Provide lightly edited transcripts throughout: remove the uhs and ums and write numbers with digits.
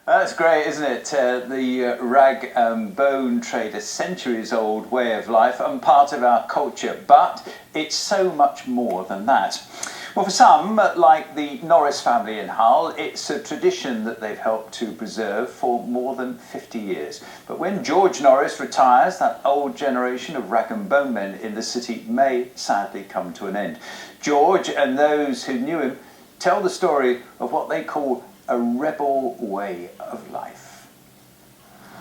That's great, isn't it? The rag and bone trade, a centuries-old way of life and part of our culture, but it's so much more than that. Well, for some, like the Norris family in Hull, it's a tradition that they've helped to preserve for more than 50 years. But when George Norris retires, that old generation of rag and bone men in the city may sadly come to an end. George and those who knew him tell the story of what they call a rebel way of life.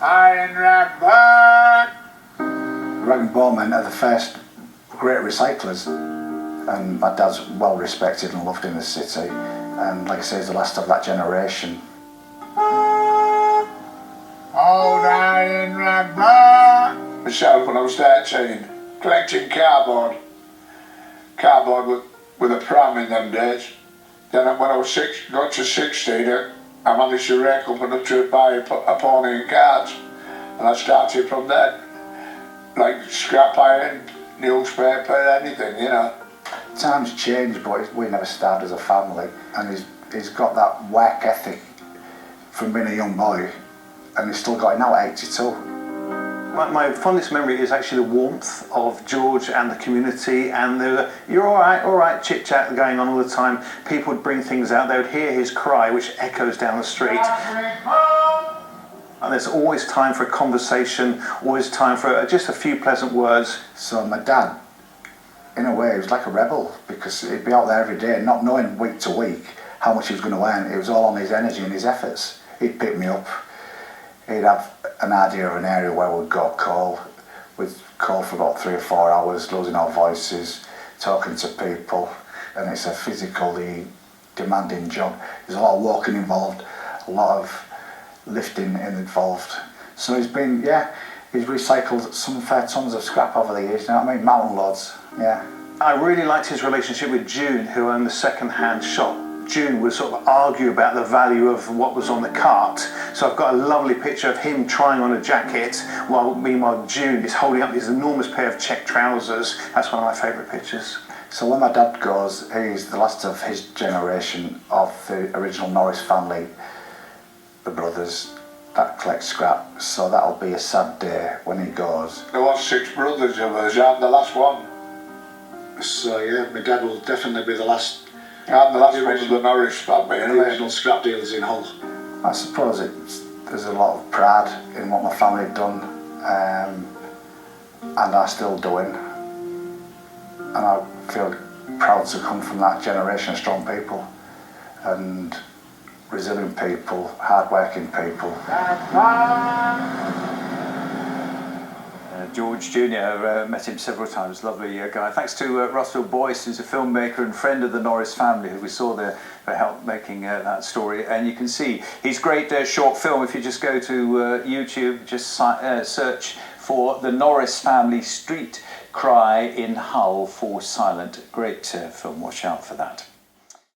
Iron Rag Bone! Rag and bone men are the first great recyclers, and my dad's well respected and loved in the city, and like I say, he's the last of that generation. Old Iron Rag Bone! Myself when I was 13, collecting cardboard with a pram in them days. Then when I was got to 16, I managed to rake up enough to buy a pony and cards, and I started from there, like scrap iron, newspaper, anything, you know. Times change, but we never starved as a family, and he's got that work ethic from being a young boy, and he's still got it now at 82. My fondest memory is actually the warmth of George and the community, and the "you're all right" chit-chat going on all the time. People would bring things out, they would hear his cry which echoes down the street. And there's always time for a conversation, always time for just a few pleasant words. So my dad, in a way, he was like a rebel, because he'd be out there every day, not knowing week to week how much he was going to earn. It was all on his energy and his efforts. He'd pick me up. He'd have an idea of an area where we'd go call. We'd call for about 3 or 4 hours, losing our voices, talking to people, and it's a physically demanding job. There's a lot of walking involved, a lot of lifting involved. So he's recycled some fair tons of scrap over the years, you know what I mean? Mountain loads, yeah. I really liked his relationship with June, who owned the second-hand shop. June would sort of argue about the value of what was on the cart. So I've got a lovely picture of him trying on a jacket, while meanwhile June is holding up this enormous pair of check trousers. That's one of my favourite pictures. So when my dad goes, he's the last of his generation of the original Norris family, the brothers that collect scrap. So that'll be a sad day when he goes. There was 6 brothers of us, I'm the last one. So yeah, my dad will definitely be the last. I'm the last one of the Norris family, The anyway. original scrap dealers in Hull. I suppose there's a lot of pride in what my family have done, and are still doing, and I feel proud to come from that generation of strong people and resilient people, hard-working people. George Jr. Met him several times, lovely guy. Thanks to Russell Boyce, who's a filmmaker and friend of the Norris family, who we saw there for help making that story. And you can see his great short film. If you just go to YouTube, just search for the Norris family street cry in Hull for silent. Great film, watch out for that.